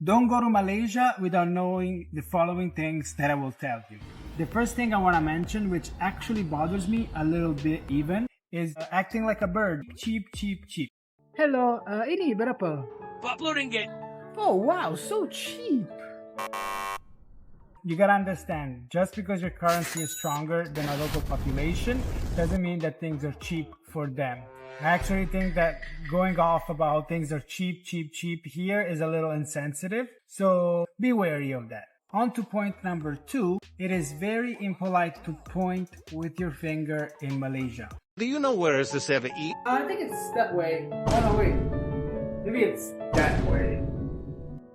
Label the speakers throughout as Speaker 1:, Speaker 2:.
Speaker 1: Don't go to Malaysia without knowing the following things that I will tell you. The first thing I want to mention, which actually bothers me a little bit even, is acting like a bird. Cheap, cheap, cheap.
Speaker 2: Hello, ini berapa?
Speaker 3: 40 ringgit.
Speaker 2: Oh wow, so cheap.
Speaker 1: You gotta understand, just because your currency is stronger than a local population doesn't mean that things are cheap for them. I actually think that going off about things are cheap, cheap, cheap here is a little insensitive, so be wary of that. On to point number 2, it is very impolite to point with your finger in Malaysia.
Speaker 3: Do you know where is the 7-E?
Speaker 2: I think it's that way. Oh no, wait. Maybe it's that way.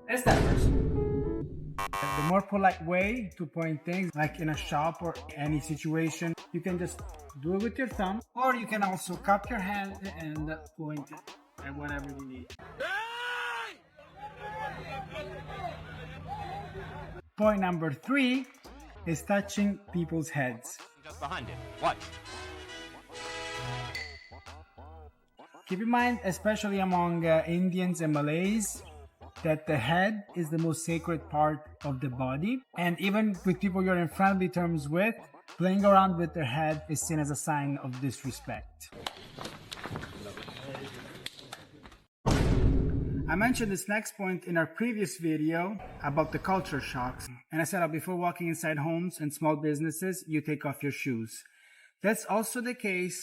Speaker 2: It's that person.
Speaker 1: The more polite way to point things, like in a shop or any situation, you can just do it with your thumb, or you can also cup your hand and point it at whatever you need. Point number 3 is touching people's heads.
Speaker 3: Just behind it. Watch.
Speaker 1: Keep in mind, especially among Indians and Malays, that the head is the most sacred part of the body. And even with people you're in friendly terms with, playing around with their head is seen as a sign of disrespect. I mentioned this next point in our previous video about the culture shocks. And I said that before walking inside homes and small businesses, you take off your shoes. That's also the case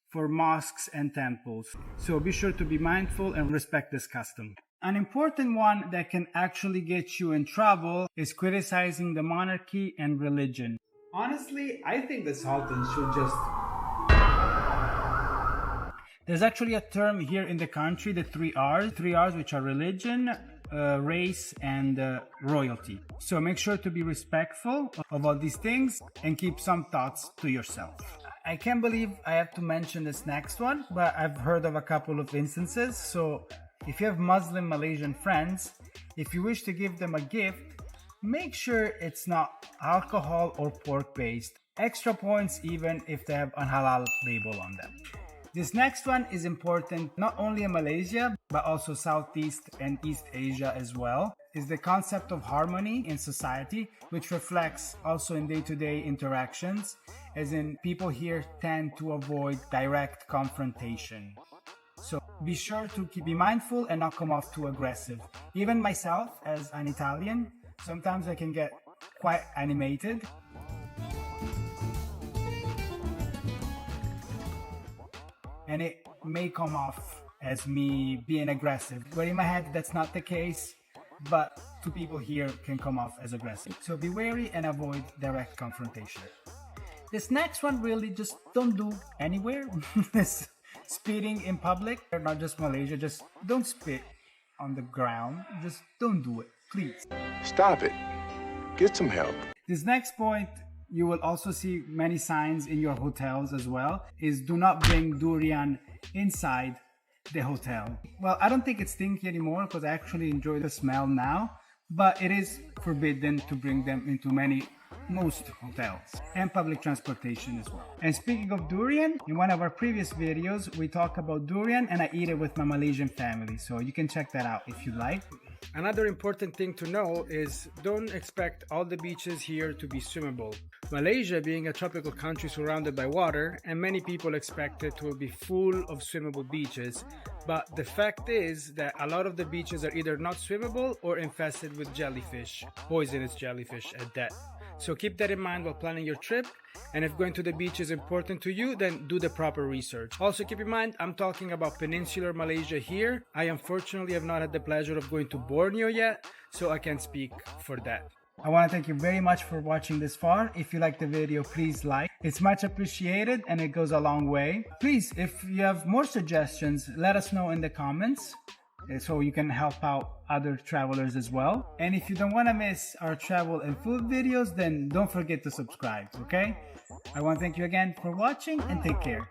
Speaker 1: for mosques and temples. So be sure to be mindful and respect this custom. An important one that can actually get you in trouble is criticizing the monarchy and religion. Honestly, I think the Sultan should just... There's actually a term here in the country, the 3 R's. 3 R's, which are religion, race, and royalty. So make sure to be respectful of all these things and keep some thoughts to yourself. I can't believe I have to mention this next one, but I've heard of a couple of instances. So if you have Muslim Malaysian friends, if you wish to give them a gift, make sure it's not alcohol or pork based. Extra points even if they have a halal label on them. This next one is important not only in Malaysia, but also Southeast and East Asia as well, is the concept of harmony in society, which reflects also in day-to-day interactions, as in people here tend to avoid direct confrontation. So be sure to be mindful and not come off too aggressive. Even myself, as an Italian, sometimes I can get quite animated. And it may come off as me being aggressive. But in my head, that's not the case. But to people here can come off as aggressive. So be wary and avoid direct confrontation. This next one really just don't do anywhere. This speeding in public, not just Malaysia, just don't spit on the ground. Just don't do it, please.
Speaker 4: Stop it. Get some help.
Speaker 1: This next point, you will also see many signs in your hotels as well, is do not bring durian inside the hotel. Well, I don't think it's stinky anymore because I actually enjoy the smell now, but it is forbidden to bring them into most hotels and public transportation as well. And speaking of durian, in one of our previous videos, we talk about durian and I eat it with my Malaysian family. So you can check that out if you like. Another important thing to know is don't expect all the beaches here to be swimmable. Malaysia being a tropical country surrounded by water, and many people expect it to be full of swimmable beaches, but the fact is that a lot of the beaches are either not swimmable or infested with jellyfish, poisonous jellyfish at that. So keep that in mind while planning your trip, and if going to the beach is important to you, then do the proper research. Also keep in mind, I'm talking about peninsular Malaysia here. I unfortunately have not had the pleasure of going to Borneo yet, so I can't speak for that. I want to thank you very much for watching this far. If you liked the video, please like. It's much appreciated and it goes a long way. Please, if you have more suggestions, let us know in the comments, so you can help out other travelers as well. And if you don't want to miss our travel and food videos, then don't forget to subscribe, okay? I want to thank you again for watching and take care.